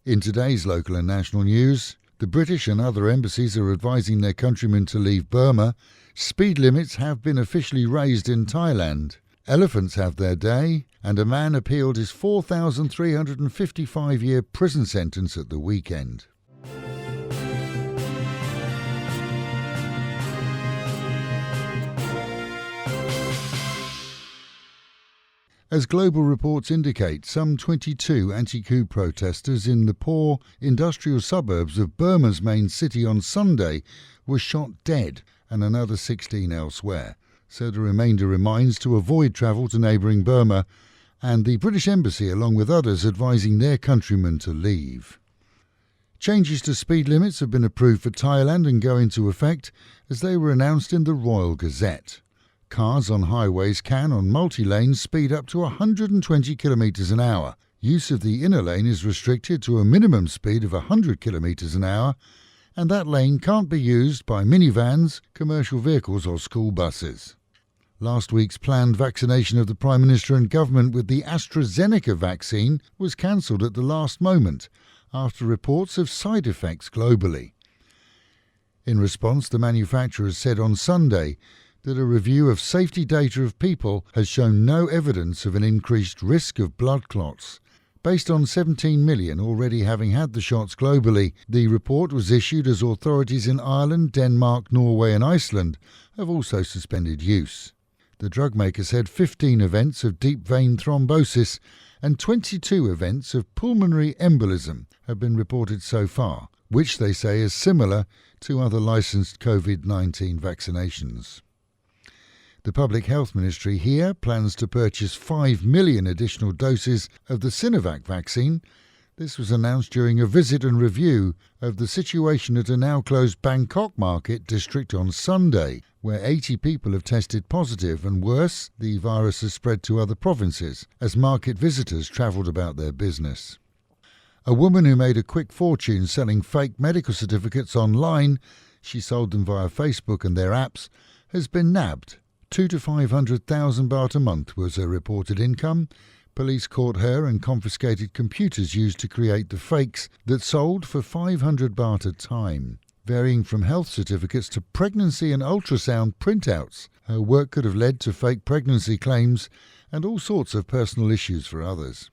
In today's local and national news, the British and other embassies are advising their countrymen to leave Burma. Speed limits have been officially raised in Thailand. Elephants have their day, and a man appealed his 4,355-year prison sentence at the weekend. As global reports indicate, some 22 anti-coup protesters in the poor industrial suburbs of Burma's main city on Sunday were shot dead and another 16 elsewhere. So the remainder remains to avoid travel to neighbouring Burma, and the British Embassy, along with others, advising their countrymen to leave. Changes to speed limits have been approved for Thailand and go into effect as they were announced in the Royal Gazette. Cars on highways can, on multi-lanes, speed up to 120 km an hour. Use of the inner lane is restricted to a minimum speed of 100 km an hour, and that lane can't be used by minivans, commercial vehicles or school buses. Last week's planned vaccination of the Prime Minister and government with the Astrazeneca vaccine was cancelled at the last moment after reports of side effects globally. In response, the manufacturers said on Sunday that a review of safety data of people has shown no evidence of an increased risk of blood clots. Based on 17 million already having had the shots globally, the report was issued as authorities in Ireland, Denmark, Norway and Iceland have also suspended use. The drug maker said 15 events of deep vein thrombosis and 22 events of pulmonary embolism have been reported so far, which they say is similar to other licensed COVID-19 vaccinations. The Public Health Ministry here plans to purchase 5 million additional doses of the Sinovac vaccine. This was announced during a visit and review of the situation at a now-closed Bangkok market district on Sunday, where 80 people have tested positive, and worse, the virus has spread to other provinces as market visitors travelled about their business. A woman who made a quick fortune selling fake medical certificates online, she sold them via Facebook and their apps, has been nabbed. 2 to 500,000 baht a month was her reported income. Police caught her and confiscated computers used to create the fakes that sold for 500 baht a time. Varying from health certificates to pregnancy and ultrasound printouts, her work could have led to fake pregnancy claims and all sorts of personal issues for others.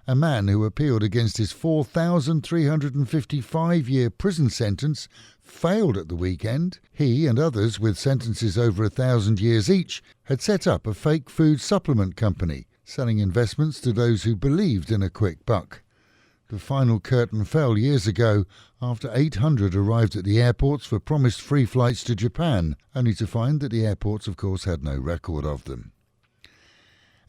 A man who appealed against his 4,355-year prison sentence failed at the weekend. He and others with sentences over 1,000 years each had set up a fake food supplement company, selling investments to those who believed in a quick buck. The final curtain fell years ago after 800 arrived at the airports for promised free flights to Japan, only to find that the airports, of course, had no record of them.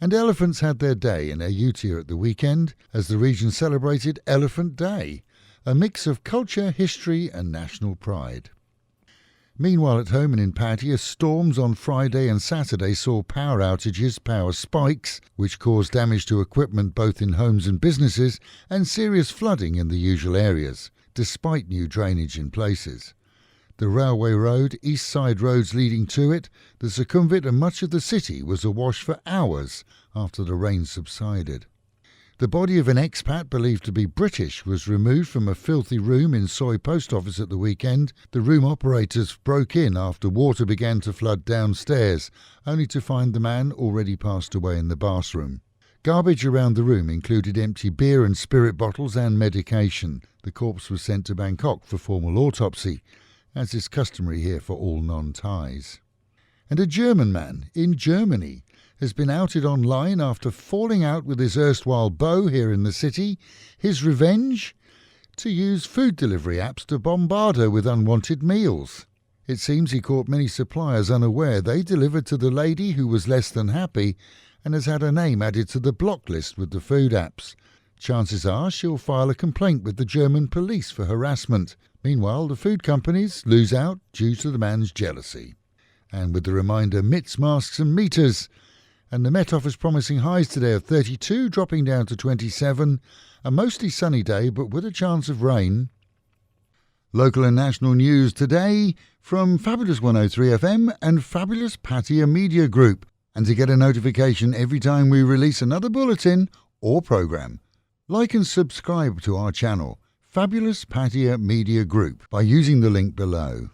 And elephants had their day in Ayutthaya at the weekend as the region celebrated Elephant Day, a mix of culture, history and national pride. Meanwhile, at home and in Pattaya, storms on Friday and Saturday saw power outages, power spikes, which caused damage to equipment both in homes and businesses, and serious flooding in the usual areas, despite new drainage in places. The railway road, east side roads leading to it, the Sukhumvit and much of the city was awash for hours after the rain subsided. The body of an expat believed to be British was removed from a filthy room in Soi Post Office at the weekend. The room operators broke in after water began to flood downstairs, only to find the man already passed away in the bathroom. Garbage around the room included empty beer and spirit bottles and medication. The corpse was sent to Bangkok for formal autopsy, as is customary here for all non-Thais. And a German man in Germany has been outed online after falling out with his erstwhile beau here in the city. His revenge? To use food delivery apps to bombard her with unwanted meals. It seems he caught many suppliers unaware they delivered to the lady who was less than happy and has had her name added to the block list with the food apps. Chances are she'll file a complaint with the German police for harassment. Meanwhile, the food companies lose out due to the man's jealousy. And with the reminder, mitts, masks and meters. And the Met Office promising highs today of 32, dropping down to 27. A mostly sunny day, but with a chance of rain. Local and national news today from Fabulous 103 FM and Fabulous Pattaya Media Group. And to get a notification every time we release another bulletin or programme, like and subscribe to our channel Fabulous Pattaya Media Group by using the link below.